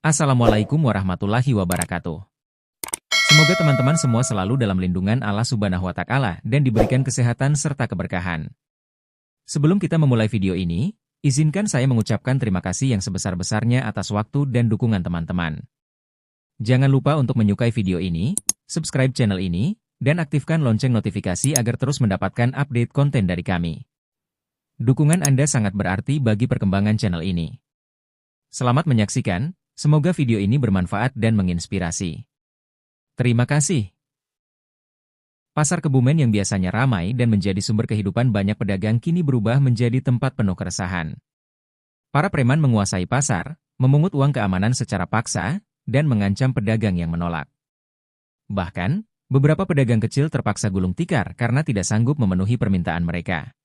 Assalamualaikum warahmatullahi wabarakatuh. Semoga teman-teman semua selalu dalam lindungan Allah Subhanahu wa Ta'ala dan diberikan kesehatan serta keberkahan. Sebelum kita memulai video ini, izinkan saya mengucapkan terima kasih yang sebesar-besarnya atas waktu dan dukungan teman-teman. Jangan lupa untuk menyukai video ini, subscribe channel ini, dan aktifkan lonceng notifikasi agar terus mendapatkan update konten dari kami. Dukungan Anda sangat berarti bagi perkembangan channel ini. Selamat menyaksikan. Semoga video ini bermanfaat dan menginspirasi. Terima kasih. Pasar Kebumen yang biasanya ramai dan menjadi sumber kehidupan banyak pedagang kini berubah menjadi tempat penuh keresahan. Para preman menguasai pasar, memungut uang keamanan secara paksa, dan mengancam pedagang yang menolak. Bahkan, beberapa pedagang kecil terpaksa gulung tikar karena tidak sanggup memenuhi permintaan mereka.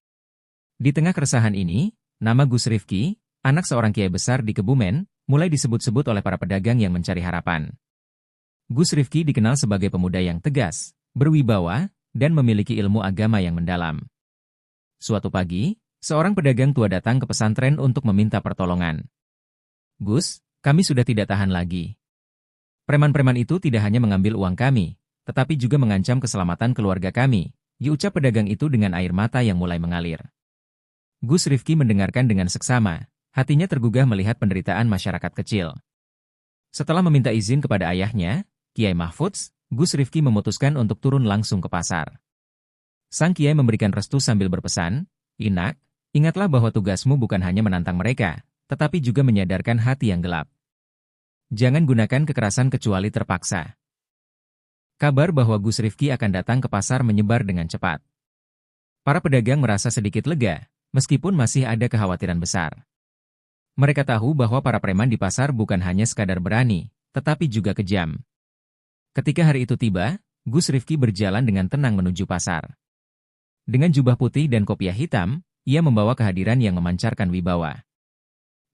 Di tengah keresahan ini, nama Gus Rifki, anak seorang kiai besar di Kebumen, mulai disebut-sebut oleh para pedagang yang mencari harapan. Gus Rifki dikenal sebagai pemuda yang tegas, berwibawa, dan memiliki ilmu agama yang mendalam. Suatu pagi, seorang pedagang tua datang ke pesantren untuk meminta pertolongan. "Gus, kami sudah tidak tahan lagi. Preman-preman itu tidak hanya mengambil uang kami, tetapi juga mengancam keselamatan keluarga kami," diucap pedagang itu dengan air mata yang mulai mengalir. Gus Rifki mendengarkan dengan seksama. Hatinya tergugah melihat penderitaan masyarakat kecil. Setelah meminta izin kepada ayahnya, Kiai Mahfudz, Gus Rifki memutuskan untuk turun langsung ke pasar. Sang Kiai memberikan restu sambil berpesan, "Inak, ingatlah bahwa tugasmu bukan hanya menantang mereka, tetapi juga menyadarkan hati yang gelap. Jangan gunakan kekerasan kecuali terpaksa." Kabar bahwa Gus Rifki akan datang ke pasar menyebar dengan cepat. Para pedagang merasa sedikit lega, meskipun masih ada kekhawatiran besar. Mereka tahu bahwa para preman di pasar bukan hanya sekadar berani, tetapi juga kejam. Ketika hari itu tiba, Gus Rifki berjalan dengan tenang menuju pasar. Dengan jubah putih dan kopiah hitam, ia membawa kehadiran yang memancarkan wibawa.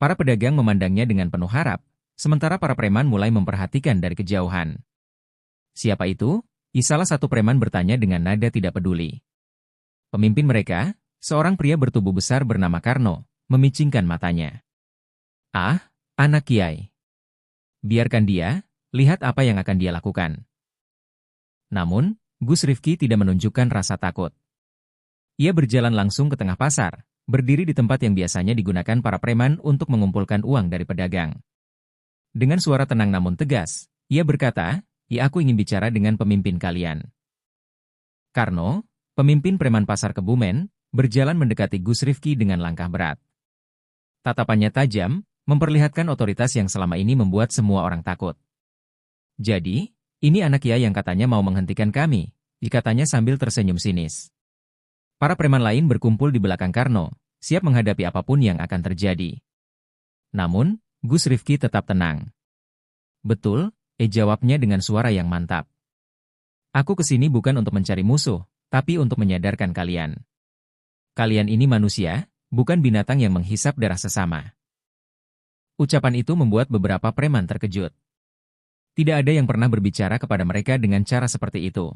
Para pedagang memandangnya dengan penuh harap, sementara para preman mulai memperhatikan dari kejauhan. "Siapa itu?" salah satu preman bertanya dengan nada tidak peduli. Pemimpin mereka, seorang pria bertubuh besar bernama Karno, memicingkan matanya. "Ah, anak Kiai. Biarkan dia, lihat apa yang akan dia lakukan." Namun, Gus Rifki tidak menunjukkan rasa takut. Ia berjalan langsung ke tengah pasar, berdiri di tempat yang biasanya digunakan para preman untuk mengumpulkan uang dari pedagang. Dengan suara tenang namun tegas, ia berkata, "Ya, aku ingin bicara dengan pemimpin kalian." Karno, pemimpin preman pasar Kebumen, berjalan mendekati Gus Rifki dengan langkah berat. Tatapannya tajam, memperlihatkan otoritas yang selama ini membuat semua orang takut. "Jadi, ini anak Kiai yang katanya mau menghentikan kami," dikatanya sambil tersenyum sinis. Para preman lain berkumpul di belakang Karno, siap menghadapi apapun yang akan terjadi. Namun, Gus Rifki tetap tenang. "Betul," jawabnya dengan suara yang mantap. "Aku kesini bukan untuk mencari musuh, tapi untuk menyadarkan kalian. Kalian ini manusia, bukan binatang yang menghisap darah sesama." Ucapan itu membuat beberapa preman terkejut. Tidak ada yang pernah berbicara kepada mereka dengan cara seperti itu.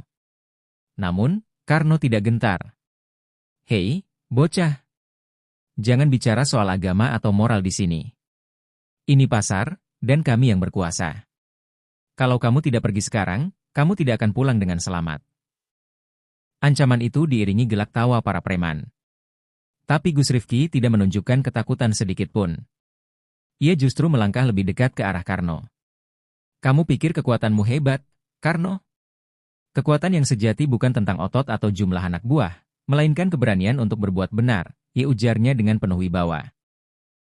Namun, Karno tidak gentar. "Hei, bocah. Jangan bicara soal agama atau moral di sini. Ini pasar, dan kami yang berkuasa. Kalau kamu tidak pergi sekarang, kamu tidak akan pulang dengan selamat." Ancaman itu diiringi gelak tawa para preman. Tapi Gus Rifki tidak menunjukkan ketakutan sedikit pun. Ia justru melangkah lebih dekat ke arah Karno. "Kamu pikir kekuatanmu hebat, Karno? Kekuatan yang sejati bukan tentang otot atau jumlah anak buah, melainkan keberanian untuk berbuat benar," ujarnya dengan penuh wibawa.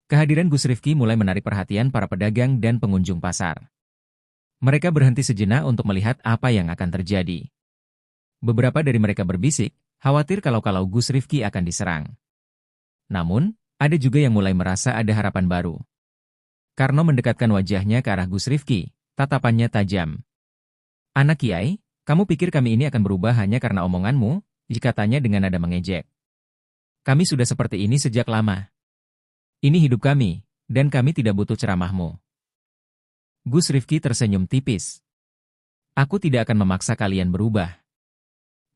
Kehadiran Gus Rifki mulai menarik perhatian para pedagang dan pengunjung pasar. Mereka berhenti sejenak untuk melihat apa yang akan terjadi. Beberapa dari mereka berbisik, khawatir kalau Gus Rifki akan diserang. Namun, ada juga yang mulai merasa ada harapan baru. Karno mendekatkan wajahnya ke arah Gus Rifki, tatapannya tajam. "Anak Kiai, kamu pikir kami ini akan berubah hanya karena omonganmu?" dikatanya dengan nada mengejek. "Kami sudah seperti ini sejak lama. Ini hidup kami, dan kami tidak butuh ceramahmu." Gus Rifki tersenyum tipis. "Aku tidak akan memaksa kalian berubah.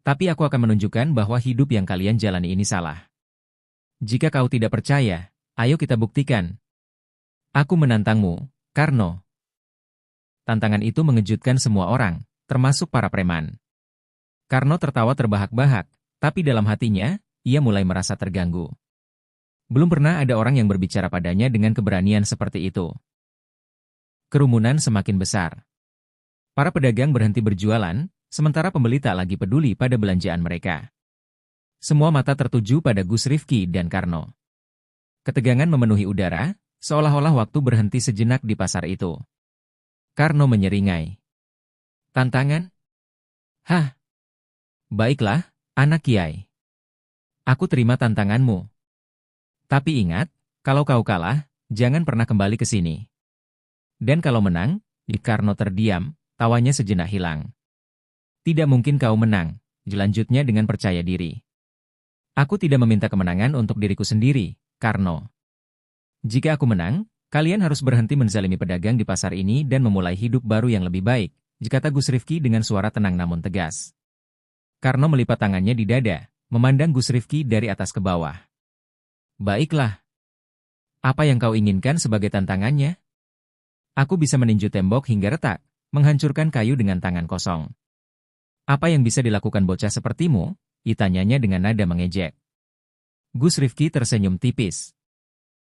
Tapi aku akan menunjukkan bahwa hidup yang kalian jalani ini salah. Jika kau tidak percaya, ayo kita buktikan. Aku menantangmu, Karno." Tantangan itu mengejutkan semua orang, termasuk para preman. Karno tertawa terbahak-bahak, tapi dalam hatinya, ia mulai merasa terganggu. Belum pernah ada orang yang berbicara padanya dengan keberanian seperti itu. Kerumunan semakin besar. Para pedagang berhenti berjualan, sementara pembeli tak lagi peduli pada belanjaan mereka. Semua mata tertuju pada Gus Rifki dan Karno. Ketegangan memenuhi udara, seolah-olah waktu berhenti sejenak di pasar itu. Karno menyeringai. Tantangan? Hah? Baiklah, anak kiai. Aku terima tantanganmu. Tapi ingat, kalau kau kalah, jangan pernah kembali ke sini. Dan kalau menang, Karno terdiam, tawanya sejenak hilang. Tidak mungkin kau menang, lanjutnya dengan percaya diri. Aku tidak meminta kemenangan untuk diriku sendiri, Karno. Jika aku menang, kalian harus berhenti menzalimi pedagang di pasar ini dan memulai hidup baru yang lebih baik, kata Gus Rifki dengan suara tenang namun tegas. Karno melipat tangannya di dada, memandang Gus Rifki dari atas ke bawah. Baiklah. Apa yang kau inginkan sebagai tantangannya? Aku bisa meninju tembok hingga retak, menghancurkan kayu dengan tangan kosong. Apa yang bisa dilakukan bocah sepertimu? Tanyanya dengan nada mengejek. Gus Rifki tersenyum tipis.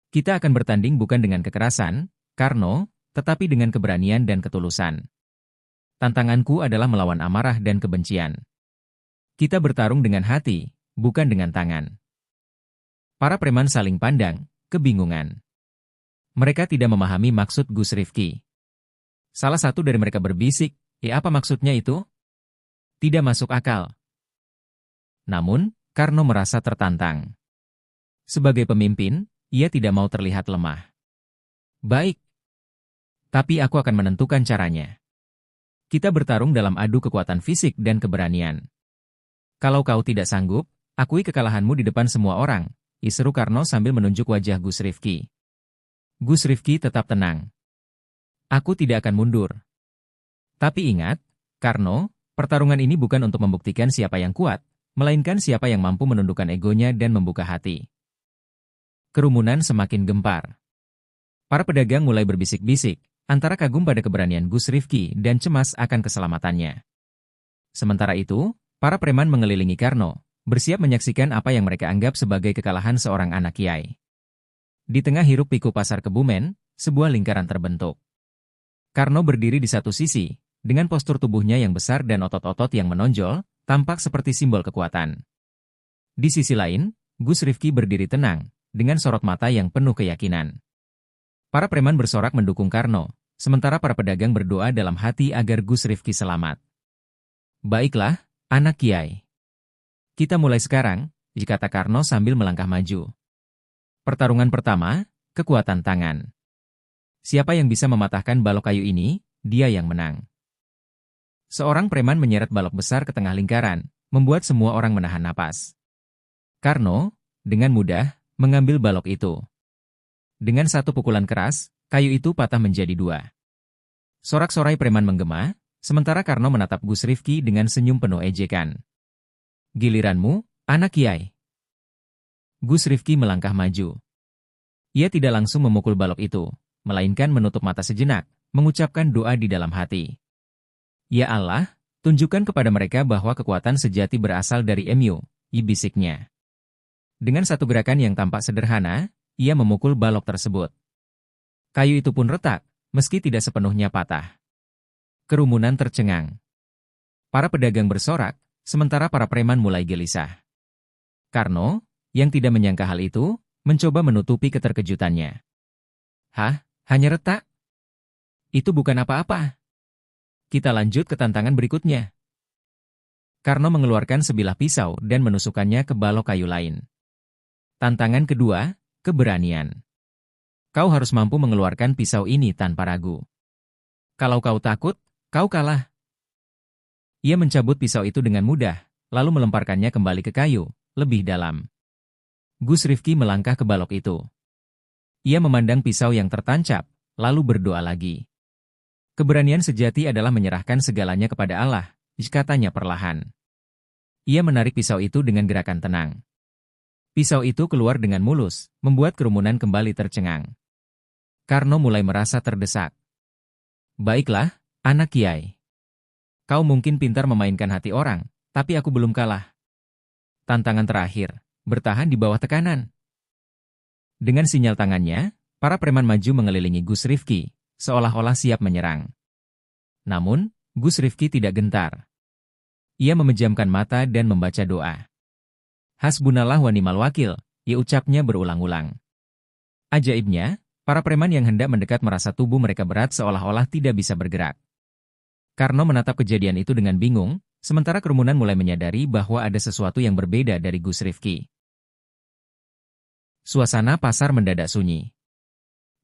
Kita akan bertanding bukan dengan kekerasan, Karno, tetapi dengan keberanian dan ketulusan. Tantanganku adalah melawan amarah dan kebencian. Kita bertarung dengan hati, bukan dengan tangan. Para preman saling pandang, kebingungan. Mereka tidak memahami maksud Gus Rifki. Salah satu dari mereka berbisik, apa maksudnya itu? Tidak masuk akal. Namun, Karno merasa tertantang. Sebagai pemimpin, ia tidak mau terlihat lemah. Baik. Tapi aku akan menentukan caranya. Kita bertarung dalam adu kekuatan fisik dan keberanian. Kalau kau tidak sanggup, akui kekalahanmu di depan semua orang, seru Karno sambil menunjuk wajah Gus Rifki. Gus Rifki tetap tenang. Aku tidak akan mundur. Tapi ingat, Karno, pertarungan ini bukan untuk membuktikan siapa yang kuat, melainkan siapa yang mampu menundukkan egonya dan membuka hati. Kerumunan semakin gempar. Para pedagang mulai berbisik-bisik, antara kagum pada keberanian Gus Rifki dan cemas akan keselamatannya. Sementara itu, para preman mengelilingi Karno, bersiap menyaksikan apa yang mereka anggap sebagai kekalahan seorang anak kiai. Di tengah hiruk-pikuk pasar Kebumen, sebuah lingkaran terbentuk. Karno berdiri di satu sisi, dengan postur tubuhnya yang besar dan otot-otot yang menonjol, tampak seperti simbol kekuatan. Di sisi lain, Gus Rifki berdiri tenang, dengan sorot mata yang penuh keyakinan. Para preman bersorak mendukung Karno, sementara para pedagang berdoa dalam hati agar Gus Rifki selamat. Baiklah, anak kiai. Kita mulai sekarang, kata Karno sambil melangkah maju. Pertarungan pertama, kekuatan tangan. Siapa yang bisa mematahkan balok kayu ini, dia yang menang. Seorang preman menyeret balok besar ke tengah lingkaran, membuat semua orang menahan napas. Karno, dengan mudah, mengambil balok itu. Dengan satu pukulan keras, kayu itu patah menjadi dua. Sorak-sorai preman menggema, sementara Karno menatap Gus Rifki dengan senyum penuh ejekan. Giliranmu, anak kiai. Gus Rifki melangkah maju. Ia tidak langsung memukul balok itu, melainkan menutup mata sejenak, mengucapkan doa di dalam hati. Ya Allah, tunjukkan kepada mereka bahwa kekuatan sejati berasal dari Mu, bisiknya. Dengan satu gerakan yang tampak sederhana, ia memukul balok tersebut. Kayu itu pun retak, meski tidak sepenuhnya patah. Kerumunan tercengang. Para pedagang bersorak, sementara para preman mulai gelisah. Karno, yang tidak menyangka hal itu, mencoba menutupi keterkejutannya. Hah? Hanya retak? Itu bukan apa-apa. Kita lanjut ke tantangan berikutnya. Karno mengeluarkan sebilah pisau dan menusukkannya ke balok kayu lain. Tantangan kedua, keberanian. Kau harus mampu mengeluarkan pisau ini tanpa ragu. Kalau kau takut, kau kalah. Ia mencabut pisau itu dengan mudah, lalu melemparkannya kembali ke kayu, lebih dalam. Gus Rifki melangkah ke balok itu. Ia memandang pisau yang tertancap, lalu berdoa lagi. Keberanian sejati adalah menyerahkan segalanya kepada Allah, katanya perlahan. Ia menarik pisau itu dengan gerakan tenang. Pisau itu keluar dengan mulus, membuat kerumunan kembali tercengang. Karno mulai merasa terdesak. Baiklah, Anak kiai. Kau mungkin pintar memainkan hati orang, tapi aku belum kalah. Tantangan terakhir, bertahan di bawah tekanan. Dengan sinyal tangannya, para preman maju mengelilingi Gus Rifki, seolah-olah siap menyerang. Namun, Gus Rifki tidak gentar. Ia memejamkan mata dan membaca doa. Hasbunallah wa ni'mal wakil, ia ucapnya berulang-ulang. Ajaibnya, para preman yang hendak mendekat merasa tubuh mereka berat seolah-olah tidak bisa bergerak. Karno menatap kejadian itu dengan bingung, sementara kerumunan mulai menyadari bahwa ada sesuatu yang berbeda dari Gus Rifki. Suasana pasar mendadak sunyi.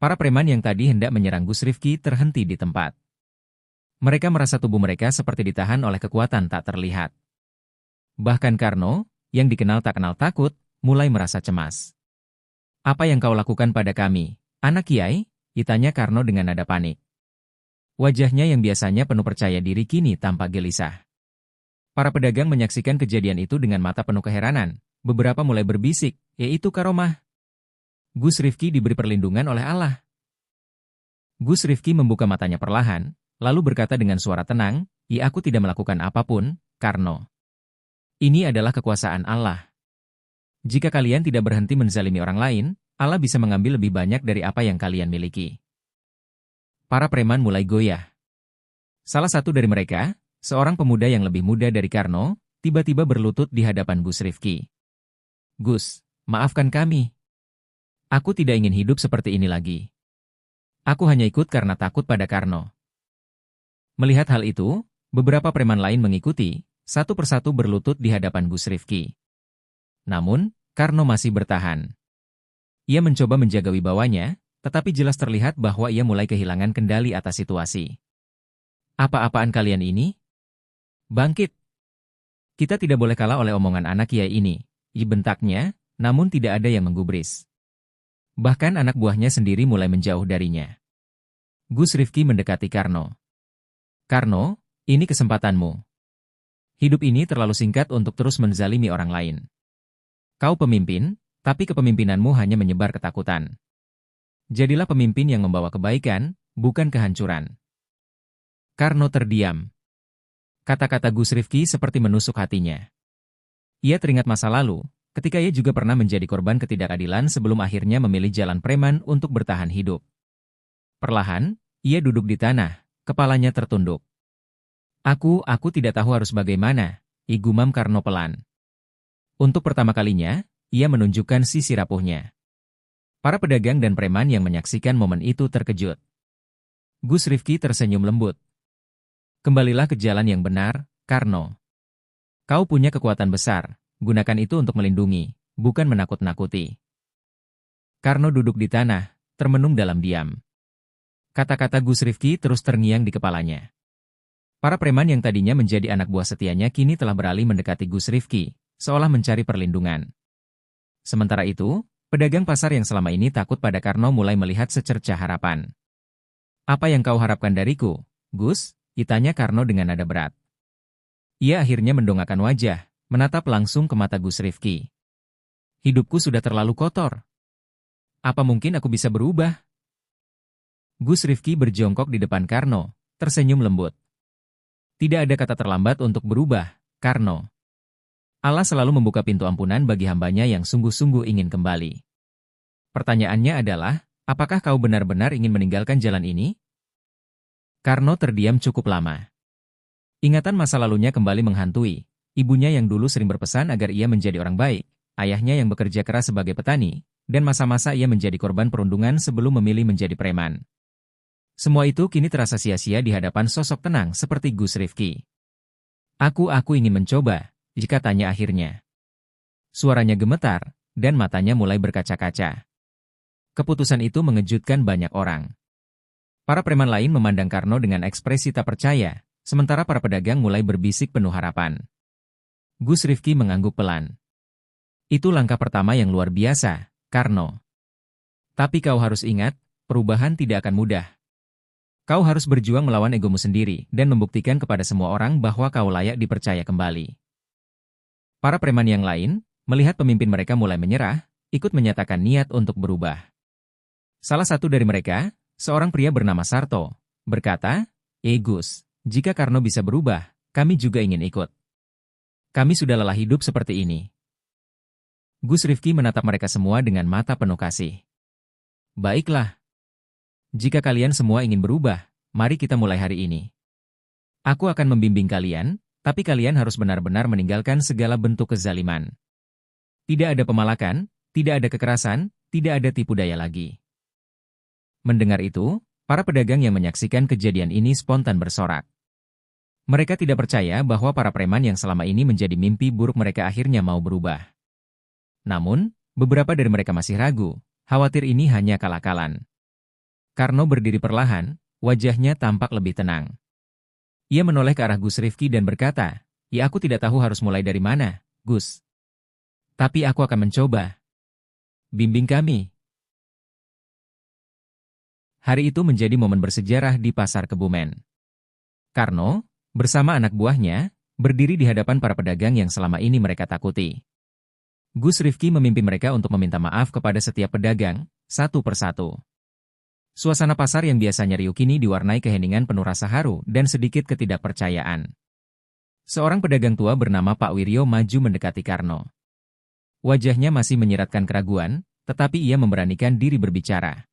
Para preman yang tadi hendak menyerang Gus Rifki terhenti di tempat. Mereka merasa tubuh mereka seperti ditahan oleh kekuatan tak terlihat. Bahkan Karno, yang dikenal tak kenal takut, mulai merasa cemas. Apa yang kau lakukan pada kami, anak kiai? Ditanya Karno dengan nada panik. Wajahnya yang biasanya penuh percaya diri kini tampak gelisah. Para pedagang menyaksikan kejadian itu dengan mata penuh keheranan. Beberapa mulai berbisik, yaitu karomah. Gus Rifki diberi perlindungan oleh Allah. Gus Rifki membuka matanya perlahan, lalu berkata dengan suara tenang, "Ya, aku tidak melakukan apapun, Karno. Ini adalah kekuasaan Allah. Jika kalian tidak berhenti menzalimi orang lain, Allah bisa mengambil lebih banyak dari apa yang kalian miliki." Para preman mulai goyah. Salah satu dari mereka, seorang pemuda yang lebih muda dari Karno, tiba-tiba berlutut di hadapan Gus Rifki. "Gus, maafkan kami. Aku tidak ingin hidup seperti ini lagi. Aku hanya ikut karena takut pada Karno." Melihat hal itu, beberapa preman lain mengikuti, satu persatu berlutut di hadapan Gus Rifki. Namun, Karno masih bertahan. Ia mencoba menjaga wibawanya, tetapi jelas terlihat bahwa ia mulai kehilangan kendali atas situasi. "Apa-apaan kalian ini? Bangkit! Kita tidak boleh kalah oleh omongan anak kiai ini," bentaknya, namun tidak ada yang menggubris. Bahkan anak buahnya sendiri mulai menjauh darinya. Gus Rifki mendekati Karno. "Karno, ini kesempatanmu. Hidup ini terlalu singkat untuk terus menzalimi orang lain. Kau pemimpin, tapi kepemimpinanmu hanya menyebar ketakutan. Jadilah pemimpin yang membawa kebaikan, bukan kehancuran." Karno terdiam. Kata-kata Gus Rifki seperti menusuk hatinya. Ia teringat masa lalu, ketika ia juga pernah menjadi korban ketidakadilan sebelum akhirnya memilih jalan preman untuk bertahan hidup. Perlahan, ia duduk di tanah, kepalanya tertunduk. Aku tidak tahu harus bagaimana," gumam Karno pelan. Untuk pertama kalinya, ia menunjukkan sisi rapuhnya. Para pedagang dan preman yang menyaksikan momen itu terkejut. Gus Rifki tersenyum lembut. "Kembalilah ke jalan yang benar, Karno. Kau punya kekuatan besar. Gunakan itu untuk melindungi, bukan menakut-nakuti." Karno duduk di tanah, termenung dalam diam. Kata-kata Gus Rifki terus terngiang di kepalanya. Para preman yang tadinya menjadi anak buah setianya kini telah beralih mendekati Gus Rifki, seolah mencari perlindungan. Sementara itu, pedagang pasar yang selama ini takut pada Karno mulai melihat secercah harapan. "Apa yang kau harapkan dariku, Gus?" Tanya Karno dengan nada berat. Ia akhirnya mendongakkan wajah, menatap langsung ke mata Gus Rifki. "Hidupku sudah terlalu kotor. Apa mungkin aku bisa berubah?" Gus Rifki berjongkok di depan Karno, tersenyum lembut. "Tidak ada kata terlambat untuk berubah, Karno. Allah selalu membuka pintu ampunan bagi hambanya yang sungguh-sungguh ingin kembali. Pertanyaannya adalah, apakah kau benar-benar ingin meninggalkan jalan ini?" Karno terdiam cukup lama. Ingatan masa lalunya kembali menghantui. Ibunya yang dulu sering berpesan agar ia menjadi orang baik, ayahnya yang bekerja keras sebagai petani, dan masa-masa ia menjadi korban perundungan sebelum memilih menjadi preman. Semua itu kini terasa sia-sia di hadapan sosok tenang seperti Gus Rifki. Aku ingin mencoba," jika tanya akhirnya. Suaranya gemetar, dan matanya mulai berkaca-kaca. Keputusan itu mengejutkan banyak orang. Para preman lain memandang Karno dengan ekspresi tak percaya, sementara para pedagang mulai berbisik penuh harapan. Gus Rifki mengangguk pelan. "Itu langkah pertama yang luar biasa, Karno. Tapi kau harus ingat, perubahan tidak akan mudah. Kau harus berjuang melawan egomu sendiri dan membuktikan kepada semua orang bahwa kau layak dipercaya kembali." Para preman yang lain, melihat pemimpin mereka mulai menyerah, ikut menyatakan niat untuk berubah. Salah satu dari mereka, seorang pria bernama Sarto, berkata, Gus, jika Karno bisa berubah, kami juga ingin ikut. Kami sudah lelah hidup seperti ini. Gus Rifki menatap mereka semua dengan mata penuh kasih. Baiklah. Jika kalian semua ingin berubah, mari kita mulai hari ini. Aku akan membimbing kalian, tapi kalian harus benar-benar meninggalkan segala bentuk kezaliman. Tidak ada pemalakan, tidak ada kekerasan, tidak ada tipu daya lagi. Mendengar itu, para pedagang yang menyaksikan kejadian ini spontan bersorak. Mereka tidak percaya bahwa para preman yang selama ini menjadi mimpi buruk mereka akhirnya mau berubah. Namun, beberapa dari mereka masih ragu, khawatir ini hanya akal-akalan. Karno berdiri perlahan, wajahnya tampak lebih tenang. Ia menoleh ke arah Gus Rifki dan berkata, "Ya aku tidak tahu harus mulai dari mana, Gus. Tapi aku akan mencoba. Bimbing kami." Hari itu menjadi momen bersejarah di pasar Kebumen. Karno, bersama anak buahnya, berdiri di hadapan para pedagang yang selama ini mereka takuti. Gus Rifki memimpin mereka untuk meminta maaf kepada setiap pedagang, satu persatu. Suasana pasar yang biasanya riuh kini diwarnai keheningan penuh rasa haru dan sedikit ketidakpercayaan. Seorang pedagang tua bernama Pak Wiryo maju mendekati Karno. Wajahnya masih menyiratkan keraguan, tetapi ia memberanikan diri berbicara.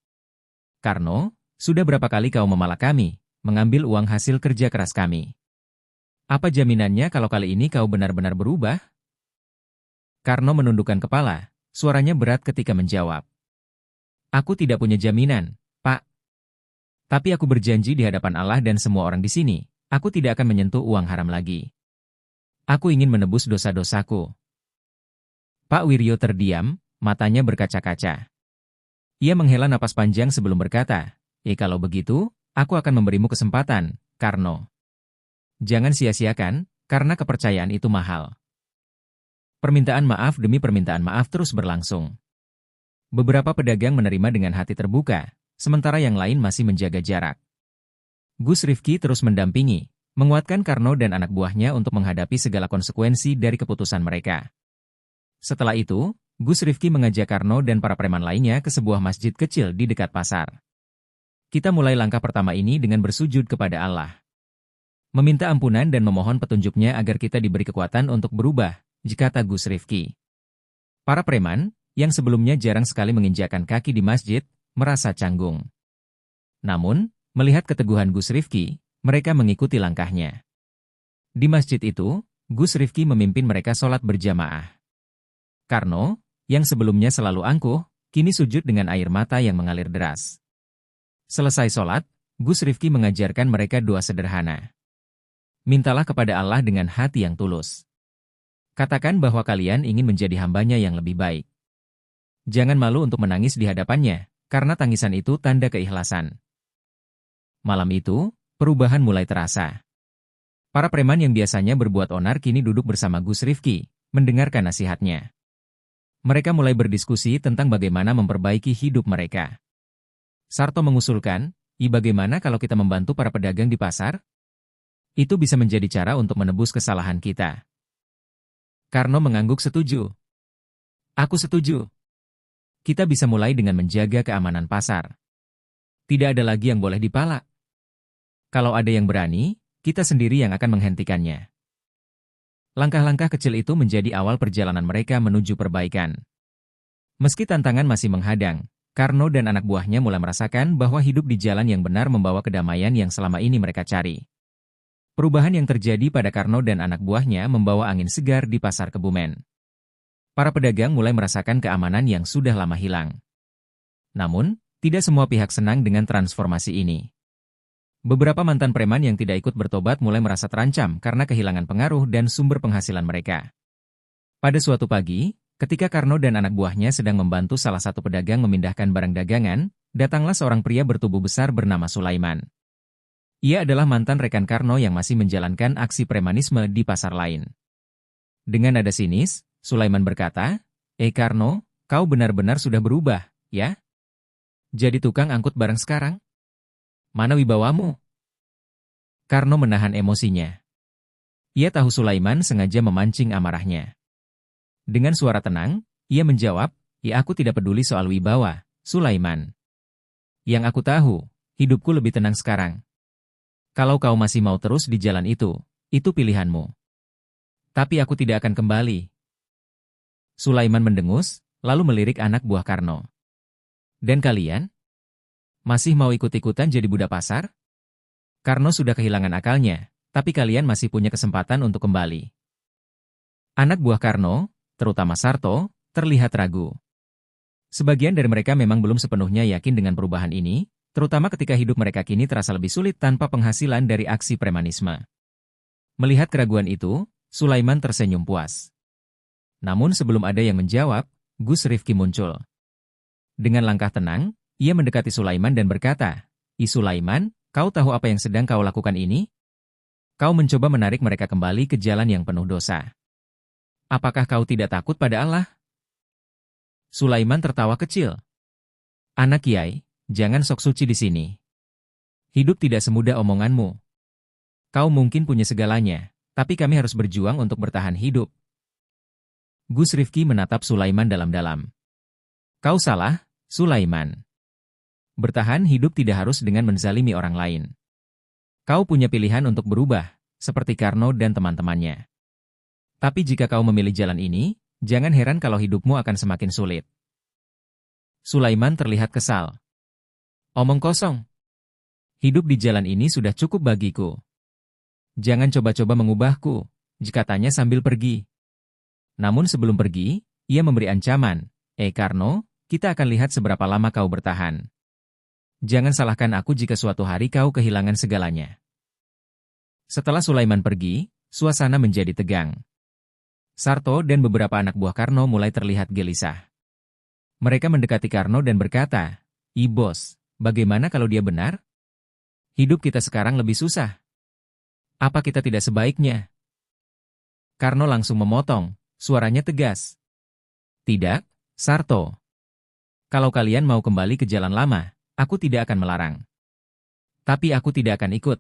"Karno, sudah berapa kali kau memalak kami, mengambil uang hasil kerja keras kami? Apa jaminannya kalau kali ini kau benar-benar berubah?" Karno menundukkan kepala, suaranya berat ketika menjawab. "Aku tidak punya jaminan, Pak. Tapi aku berjanji di hadapan Allah dan semua orang di sini, aku tidak akan menyentuh uang haram lagi. Aku ingin menebus dosa-dosaku." Pak Wiryo terdiam, matanya berkaca-kaca. Ia menghela napas panjang sebelum berkata, kalau begitu, aku akan memberimu kesempatan, Karno. Jangan sia-siakan, karena kepercayaan itu mahal." Permintaan maaf demi permintaan maaf terus berlangsung. Beberapa pedagang menerima dengan hati terbuka, sementara yang lain masih menjaga jarak. Gus Rifki terus mendampingi, menguatkan Karno dan anak buahnya untuk menghadapi segala konsekuensi dari keputusan mereka. Setelah itu, Gus Rifki mengajak Karno dan para preman lainnya ke sebuah masjid kecil di dekat pasar. "Kita mulai langkah pertama ini dengan bersujud kepada Allah. Meminta ampunan dan memohon petunjuknya agar kita diberi kekuatan untuk berubah," kata Gus Rifki. Para preman, yang sebelumnya jarang sekali menginjakkan kaki di masjid, merasa canggung. Namun, melihat keteguhan Gus Rifki, mereka mengikuti langkahnya. Di masjid itu, Gus Rifki memimpin mereka sholat berjamaah. Karno, yang sebelumnya selalu angkuh, kini sujud dengan air mata yang mengalir deras. Selesai sholat, Gus Rifki mengajarkan mereka doa sederhana. "Mintalah kepada Allah dengan hati yang tulus. Katakan bahwa kalian ingin menjadi hambanya yang lebih baik. Jangan malu untuk menangis di hadapannya, karena tangisan itu tanda keikhlasan." Malam itu, perubahan mulai terasa. Para preman yang biasanya berbuat onar kini duduk bersama Gus Rifki, mendengarkan nasihatnya. Mereka mulai berdiskusi tentang bagaimana memperbaiki hidup mereka. Sarto mengusulkan, bagaimana kalau kita membantu para pedagang di pasar? Itu bisa menjadi cara untuk menebus kesalahan kita." Karno mengangguk setuju. "Aku setuju. Kita bisa mulai dengan menjaga keamanan pasar. Tidak ada lagi yang boleh dipalak. Kalau ada yang berani, kita sendiri yang akan menghentikannya." Langkah-langkah kecil itu menjadi awal perjalanan mereka menuju perbaikan. Meski tantangan masih menghadang, Karno dan anak buahnya mulai merasakan bahwa hidup di jalan yang benar membawa kedamaian yang selama ini mereka cari. Perubahan yang terjadi pada Karno dan anak buahnya membawa angin segar di pasar Kebumen. Para pedagang mulai merasakan keamanan yang sudah lama hilang. Namun, tidak semua pihak senang dengan transformasi ini. Beberapa mantan preman yang tidak ikut bertobat mulai merasa terancam karena kehilangan pengaruh dan sumber penghasilan mereka. Pada suatu pagi, ketika Karno dan anak buahnya sedang membantu salah satu pedagang memindahkan barang dagangan, datanglah seorang pria bertubuh besar bernama Sulaiman. Ia adalah mantan rekan Karno yang masih menjalankan aksi premanisme di pasar lain. Dengan nada sinis, Sulaiman berkata, Karno, kau benar-benar sudah berubah, ya? Jadi tukang angkut barang sekarang? Mana wibawamu?" Karno menahan emosinya. Ia tahu Sulaiman sengaja memancing amarahnya. Dengan suara tenang, ia menjawab, aku tidak peduli soal wibawa, Sulaiman. Yang aku tahu, hidupku lebih tenang sekarang. Kalau kau masih mau terus di jalan itu pilihanmu. Tapi aku tidak akan kembali. Sulaiman mendengus, lalu melirik anak buah Karno. Dan kalian? Masih mau ikut-ikutan jadi budak pasar? Karno sudah kehilangan akalnya, tapi kalian masih punya kesempatan untuk kembali. Anak buah Karno, terutama Sarto, terlihat ragu. Sebagian dari mereka memang belum sepenuhnya yakin dengan perubahan ini, terutama ketika hidup mereka kini terasa lebih sulit tanpa penghasilan dari aksi premanisme. Melihat keraguan itu, Sulaiman tersenyum puas. Namun sebelum ada yang menjawab, Gus Rifki muncul. Dengan langkah tenang, ia mendekati Sulaiman dan berkata, Sulaiman, kau tahu apa yang sedang kau lakukan ini? Kau mencoba menarik mereka kembali ke jalan yang penuh dosa. Apakah kau tidak takut pada Allah? Sulaiman tertawa kecil. Anak Kiai, jangan sok suci di sini. Hidup tidak semudah omonganmu. Kau mungkin punya segalanya, tapi kami harus berjuang untuk bertahan hidup. Gus Rifki menatap Sulaiman dalam-dalam. Kau salah, Sulaiman. Bertahan hidup tidak harus dengan menzalimi orang lain. Kau punya pilihan untuk berubah, seperti Karno dan teman-temannya. Tapi jika kau memilih jalan ini, jangan heran kalau hidupmu akan semakin sulit. Sulaiman terlihat kesal. Omong kosong. Hidup di jalan ini sudah cukup bagiku. Jangan coba-coba mengubahku, katanya sambil pergi. Namun sebelum pergi, ia memberi ancaman. Karno, kita akan lihat seberapa lama kau bertahan. Jangan salahkan aku jika suatu hari kau kehilangan segalanya. Setelah Sulaiman pergi, suasana menjadi tegang. Sarto dan beberapa anak buah Karno mulai terlihat gelisah. Mereka mendekati Karno dan berkata, Bos, bagaimana kalau dia benar? Hidup kita sekarang lebih susah. Apa kita tidak sebaiknya? Karno langsung memotong, suaranya tegas. Tidak, Sarto. Kalau kalian mau kembali ke jalan lama, aku tidak akan melarang. Tapi aku tidak akan ikut.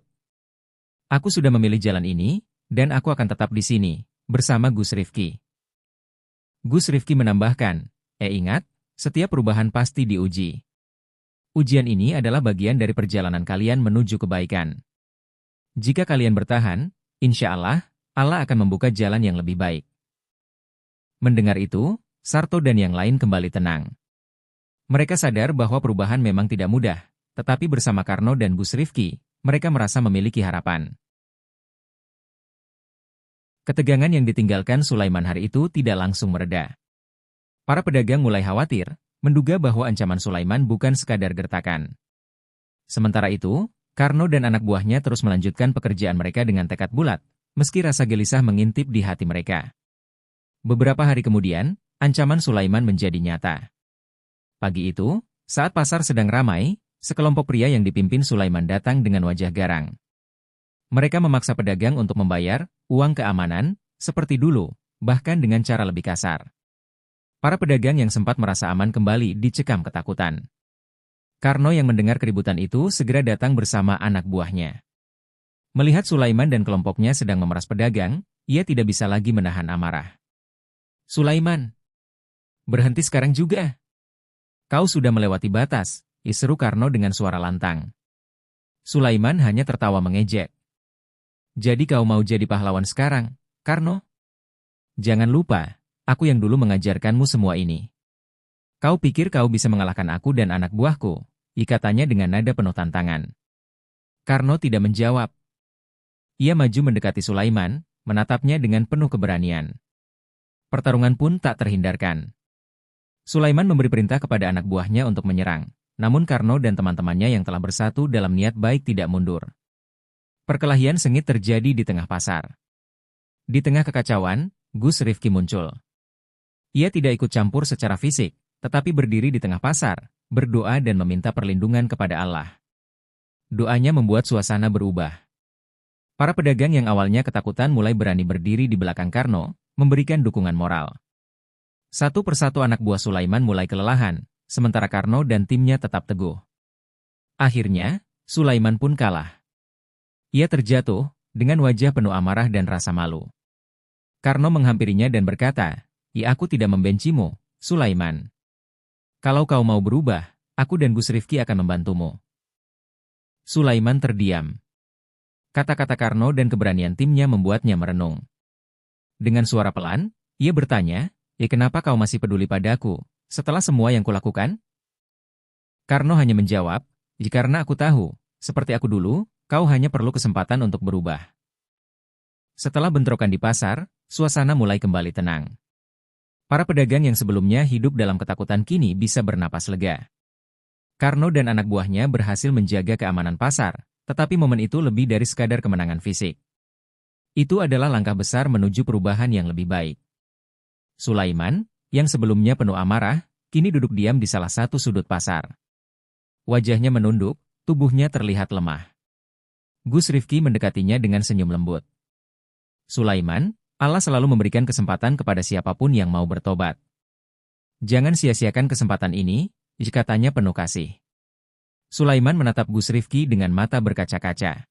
Aku sudah memilih jalan ini, dan aku akan tetap di sini, bersama Gus Rifki. Gus Rifki menambahkan, ingat, setiap perubahan pasti diuji. Ujian ini adalah bagian dari perjalanan kalian menuju kebaikan. Jika kalian bertahan, insya Allah, Allah akan membuka jalan yang lebih baik. Mendengar itu, Sarto dan yang lain kembali tenang. Mereka sadar bahwa perubahan memang tidak mudah, tetapi bersama Karno dan Gus Rifki, mereka merasa memiliki harapan. Ketegangan yang ditinggalkan Sulaiman hari itu tidak langsung mereda. Para pedagang mulai khawatir, menduga bahwa ancaman Sulaiman bukan sekadar gertakan. Sementara itu, Karno dan anak buahnya terus melanjutkan pekerjaan mereka dengan tekad bulat, meski rasa gelisah mengintip di hati mereka. Beberapa hari kemudian, ancaman Sulaiman menjadi nyata. Pagi itu, saat pasar sedang ramai, sekelompok pria yang dipimpin Sulaiman datang dengan wajah garang. Mereka memaksa pedagang untuk membayar uang keamanan, seperti dulu, bahkan dengan cara lebih kasar. Para pedagang yang sempat merasa aman kembali dicekam ketakutan. Karno yang mendengar keributan itu segera datang bersama anak buahnya. Melihat Sulaiman dan kelompoknya sedang memeras pedagang, ia tidak bisa lagi menahan amarah. Sulaiman, berhenti sekarang juga. Kau sudah melewati batas, seru Karno dengan suara lantang. Sulaiman hanya tertawa mengejek. Jadi kau mau jadi pahlawan sekarang, Karno? Jangan lupa, aku yang dulu mengajarkanmu semua ini. Kau pikir kau bisa mengalahkan aku dan anak buahku? Katanya dengan nada penuh tantangan. Karno tidak menjawab. Ia maju mendekati Sulaiman, menatapnya dengan penuh keberanian. Pertarungan pun tak terhindarkan. Sulaiman memberi perintah kepada anak buahnya untuk menyerang, namun Karno dan teman-temannya yang telah bersatu dalam niat baik tidak mundur. Perkelahian sengit terjadi di tengah pasar. Di tengah kekacauan, Gus Rifki muncul. Ia tidak ikut campur secara fisik, tetapi berdiri di tengah pasar, berdoa dan meminta perlindungan kepada Allah. Doanya membuat suasana berubah. Para pedagang yang awalnya ketakutan mulai berani berdiri di belakang Karno, memberikan dukungan moral. Satu persatu anak buah Sulaiman mulai kelelahan, sementara Karno dan timnya tetap teguh. Akhirnya, Sulaiman pun kalah. Ia terjatuh, dengan wajah penuh amarah dan rasa malu. Karno menghampirinya dan berkata, aku tidak membencimu, Sulaiman. Kalau kau mau berubah, aku dan Gus Rifki akan membantumu. Sulaiman terdiam. Kata-kata Karno dan keberanian timnya membuatnya merenung. Dengan suara pelan, ia bertanya, kenapa kau masih peduli padaku, setelah semua yang kulakukan?" Karno hanya menjawab, karena aku tahu, seperti aku dulu, kau hanya perlu kesempatan untuk berubah." Setelah bentrokan di pasar, suasana mulai kembali tenang. Para pedagang yang sebelumnya hidup dalam ketakutan kini bisa bernapas lega. Karno dan anak buahnya berhasil menjaga keamanan pasar, tetapi momen itu lebih dari sekadar kemenangan fisik. Itu adalah langkah besar menuju perubahan yang lebih baik. Sulaiman, yang sebelumnya penuh amarah, kini duduk diam di salah satu sudut pasar. Wajahnya menunduk, tubuhnya terlihat lemah. Gus Rifki mendekatinya dengan senyum lembut. "Sulaiman, Allah selalu memberikan kesempatan kepada siapapun yang mau bertobat. Jangan sia-siakan kesempatan ini," katanya penuh kasih. Sulaiman menatap Gus Rifki dengan mata berkaca-kaca.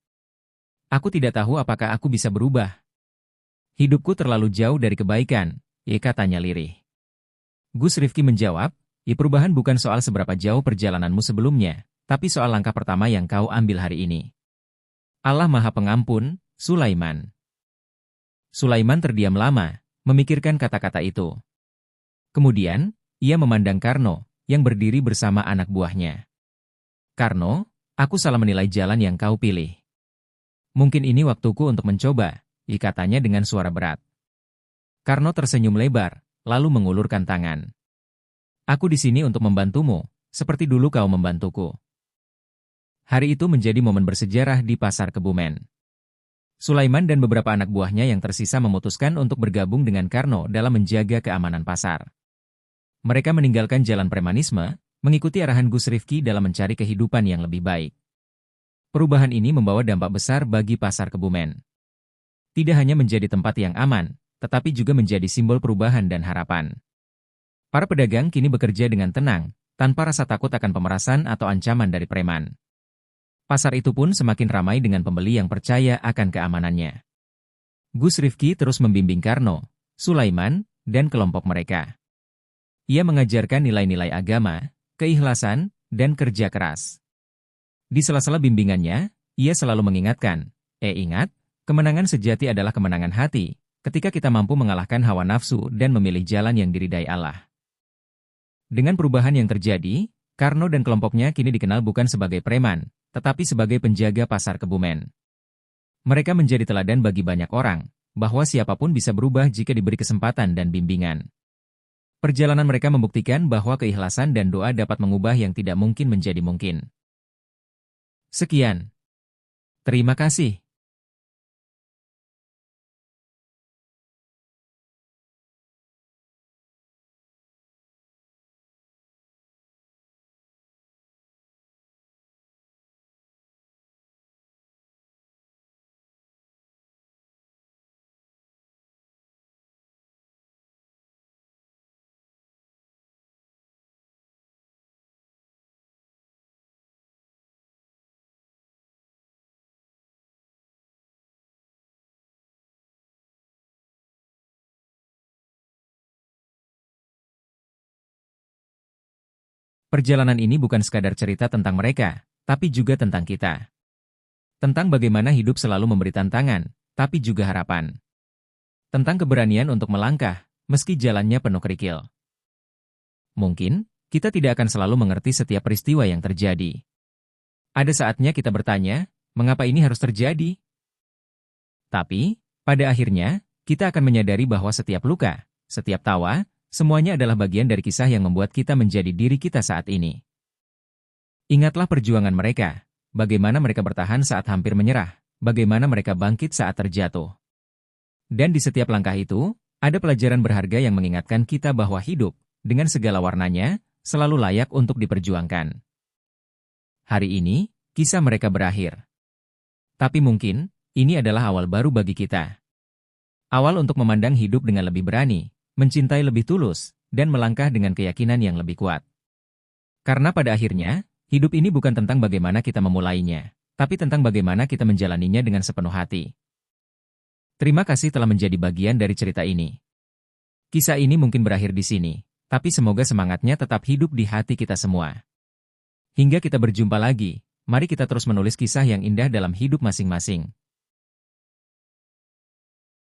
"Aku tidak tahu apakah aku bisa berubah. Hidupku terlalu jauh dari kebaikan," katanya lirih. Gus Rifki menjawab, perubahan bukan soal seberapa jauh perjalananmu sebelumnya, tapi soal langkah pertama yang kau ambil hari ini. Allah Maha Pengampun, Sulaiman." Sulaiman terdiam lama, memikirkan kata-kata itu. Kemudian, ia memandang Karno, yang berdiri bersama anak buahnya. "Karno, aku salah menilai jalan yang kau pilih. Mungkin ini waktuku untuk mencoba," katanya dengan suara berat. Karno tersenyum lebar, lalu mengulurkan tangan. "Aku di sini untuk membantumu, seperti dulu kau membantuku." Hari itu menjadi momen bersejarah di pasar Kebumen. Sulaiman dan beberapa anak buahnya yang tersisa memutuskan untuk bergabung dengan Karno dalam menjaga keamanan pasar. Mereka meninggalkan jalan premanisme, mengikuti arahan Gus Rifki dalam mencari kehidupan yang lebih baik. Perubahan ini membawa dampak besar bagi pasar Kebumen. Tidak hanya menjadi tempat yang aman, tetapi juga menjadi simbol perubahan dan harapan. Para pedagang kini bekerja dengan tenang, tanpa rasa takut akan pemerasan atau ancaman dari preman. Pasar itu pun semakin ramai dengan pembeli yang percaya akan keamanannya. Gus Rifki terus membimbing Karno, Sulaiman, dan kelompok mereka. Ia mengajarkan nilai-nilai agama, keikhlasan, dan kerja keras. Di sela-sela bimbingannya, ia selalu mengingatkan, ingat, kemenangan sejati adalah kemenangan hati, ketika kita mampu mengalahkan hawa nafsu dan memilih jalan yang diridai Allah. Dengan perubahan yang terjadi, Karno dan kelompoknya kini dikenal bukan sebagai preman, tetapi sebagai penjaga pasar Kebumen. Mereka menjadi teladan bagi banyak orang, bahwa siapapun bisa berubah jika diberi kesempatan dan bimbingan. Perjalanan mereka membuktikan bahwa keikhlasan dan doa dapat mengubah yang tidak mungkin menjadi mungkin. Sekian. Terima kasih. Perjalanan ini bukan sekadar cerita tentang mereka, tapi juga tentang kita. Tentang bagaimana hidup selalu memberi tantangan, tapi juga harapan. Tentang keberanian untuk melangkah, meski jalannya penuh kerikil. Mungkin, kita tidak akan selalu mengerti setiap peristiwa yang terjadi. Ada saatnya kita bertanya, mengapa ini harus terjadi? Tapi, pada akhirnya, kita akan menyadari bahwa setiap luka, setiap tawa, semuanya adalah bagian dari kisah yang membuat kita menjadi diri kita saat ini. Ingatlah perjuangan mereka, bagaimana mereka bertahan saat hampir menyerah, bagaimana mereka bangkit saat terjatuh. Dan di setiap langkah itu, ada pelajaran berharga yang mengingatkan kita bahwa hidup, dengan segala warnanya, selalu layak untuk diperjuangkan. Hari ini, kisah mereka berakhir. Tapi mungkin, ini adalah awal baru bagi kita. Awal untuk memandang hidup dengan lebih berani, mencintai lebih tulus, dan melangkah dengan keyakinan yang lebih kuat. Karena pada akhirnya, hidup ini bukan tentang bagaimana kita memulainya, tapi tentang bagaimana kita menjalaninya dengan sepenuh hati. Terima kasih telah menjadi bagian dari cerita ini. Kisah ini mungkin berakhir di sini, tapi semoga semangatnya tetap hidup di hati kita semua. Hingga kita berjumpa lagi, mari kita terus menulis kisah yang indah dalam hidup masing-masing.